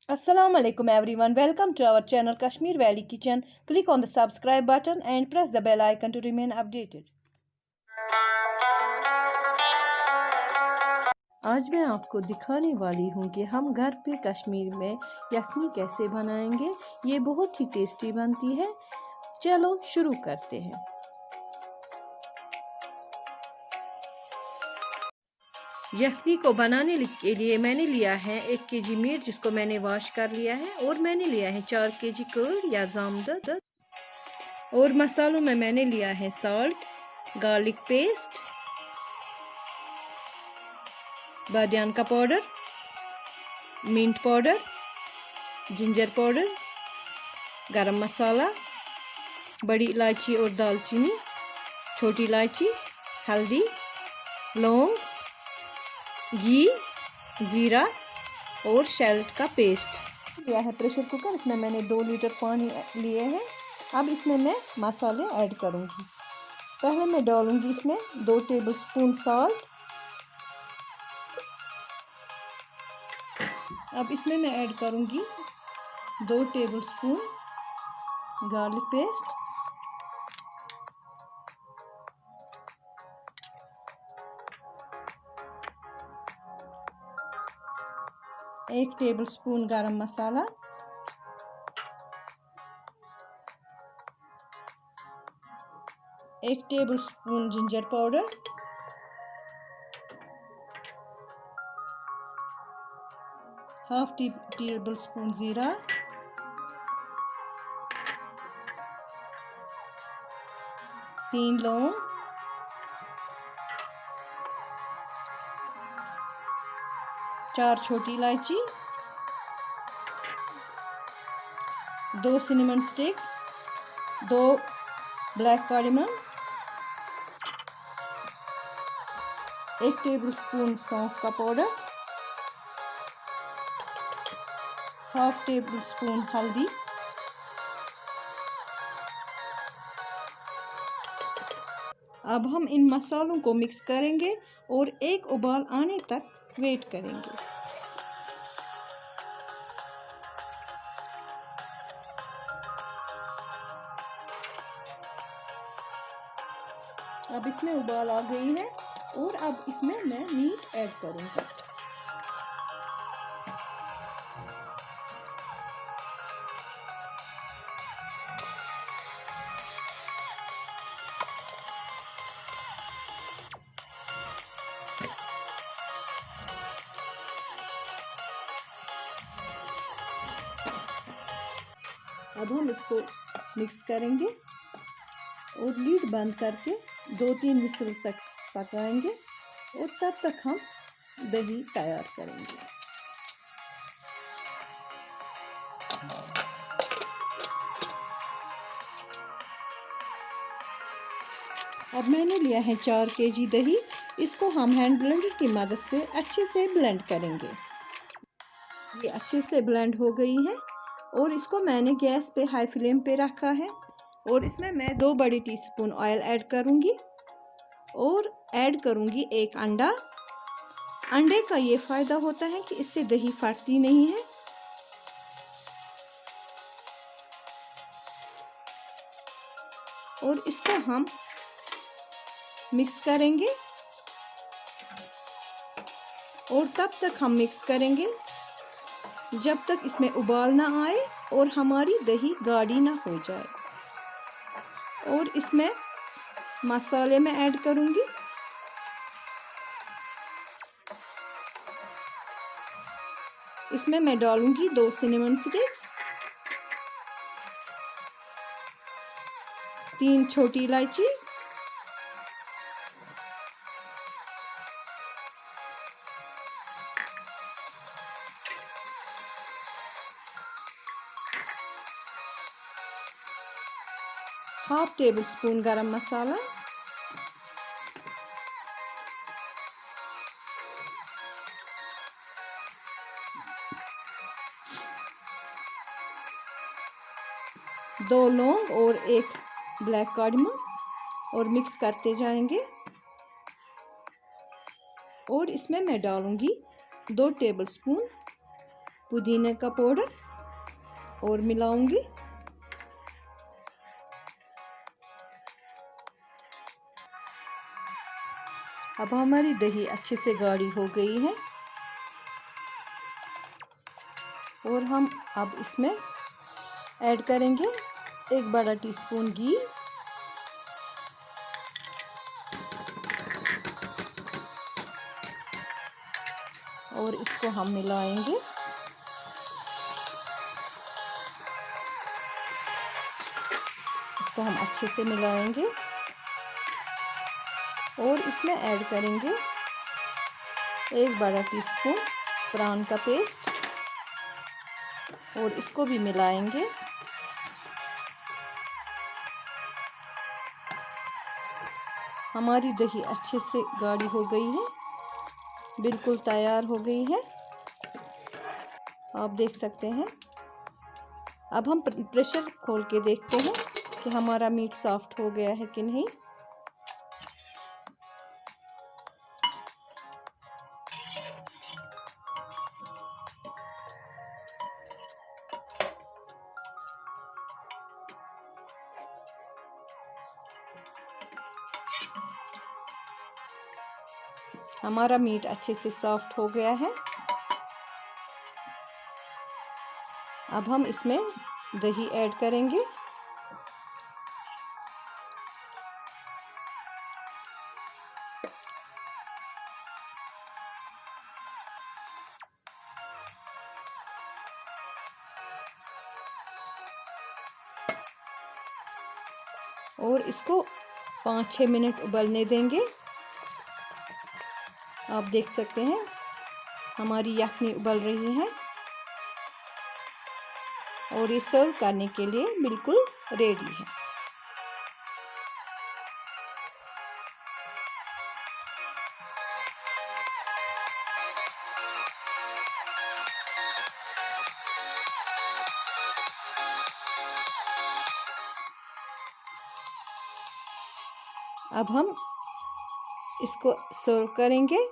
Assalamu alaikum everyone. Welcome to our channel Kashmir Valley Kitchen. Click on the subscribe button and press the bell icon to remain updated. आज मैं आपको दिखाने वाली हूँ कि हम घर पे कश्मीर में यखनी कैसे बनाएंगे। ये बहुत ही टेस्टी बनती है। चलो शुरू करते हैं। यखनी को बनाने के लिए मैंने लिया है 1 kg मीट जिसको मैंने वॉश कर लिया है, और मैंने लिया है 4 kg कर्ड या जामद, और मसालों में मैंने लिया है सॉल्ट, गार्लिक पेस्ट, बादियान का powder, mint powder, ginger powder, garam masala, बड़ी इलायची और दालचीनी, छोटी इलायची, हल्दी, लौंग, घी, जीरा और शैलट का पेस्ट लिया है। प्रेशर कुकर, इसमें मैंने 2 लीटर पानी लिए हैं। अब इसमें मैं मसाले ऐड करूंगी। पहले मैं डालूंगी इसमें 2 टेबलस्पून सॉल्ट। अब इसमें मैं ऐड करूंगी 2 टेबलस्पून गार्लिक पेस्ट, 1 टेबलस्पून गरम मसाला, 1 टेबलस्पून जिंजर पाउडर, 1/2 टेबलस्पून जीरा, 3 लौंग, 4 छोटी इलायची, 2 cinnamon sticks, 2 black cardamom, 1 tablespoon सौंफ का पाउडर, 1/2 टेबलस्पून हल्दी, अब हम इन मसालों को मिक्स करेंगे और एक उबाल आने तक वेट करेंगे। अब इसमें उबाल आ गई है और अब इसमें मैं मीट ऐड करूंगी। अब हम इसको मिक्स करेंगे और लीड बंद करके 2-3 विसल तक पकाएंगे, और तब तक हम दही तैयार करेंगे। अब मैंने लिया है 4 kg दही। इसको हम हैंड ब्लेंडर की मदद से अच्छे से ब्लेंड करेंगे। ये अच्छे से ब्लेंड हो गई है और इसको मैंने गैस पे हाई फ्लेम पे रखा है, और इसमें मैं 2 बड़ी टीस्पून ऑयल ऐड करूंगी और ऐड करूंगी 1 अंडा। अंडे का ये फ़ायदा होता है कि इससे दही फटती नहीं है। और इसको हम मिक्स करेंगे, और तब तक हम मिक्स करेंगे जब तक इसमें उबाल ना आए और हमारी दही गाढ़ी ना हो जाए। और इसमें मसाले मैं ऐड करूंगी। इसमें मैं डालूंगी 2 सिनेमन स्टिक्स, 3 छोटी इलायची, 1/2 टेबलस्पून गरम मसाला, 2 लौंग और 1 ब्लैक कार्डमम, और मिक्स करते जाएंगे। और इसमें मैं डालूंगी 2 टेबलस्पून पुदीने का पाउडर और मिलाऊंगी। अब हमारी दही अच्छे से गाढ़ी हो गई है और हम अब इसमें ऐड करेंगे 1 बड़ा टीस्पून घी और इसको हम मिलाएंगे। इसको हम अच्छे से मिलाएंगे और इसमें ऐड करेंगे 1 बड़ा टीस्पून प्रान का पेस्ट और इसको भी मिलाएंगे। हमारी दही अच्छे से गाढ़ी हो गई है, बिल्कुल तैयार हो गई है, आप देख सकते हैं। अब हम प्रेशर खोल के देखते हैं कि हमारा मीट सॉफ्ट हो गया है कि नहीं। हमारा मीट अच्छे से सॉफ्ट हो गया है। अब हम इसमें दही ऐड करेंगे। और इसको 5-6 मिनट उबलने देंगे। आप देख सकते हैं हमारी यखनी उबल रही है और ये सर्व करने के लिए बिल्कुल रेडी है। अब हम इसको सर्व करेंगे।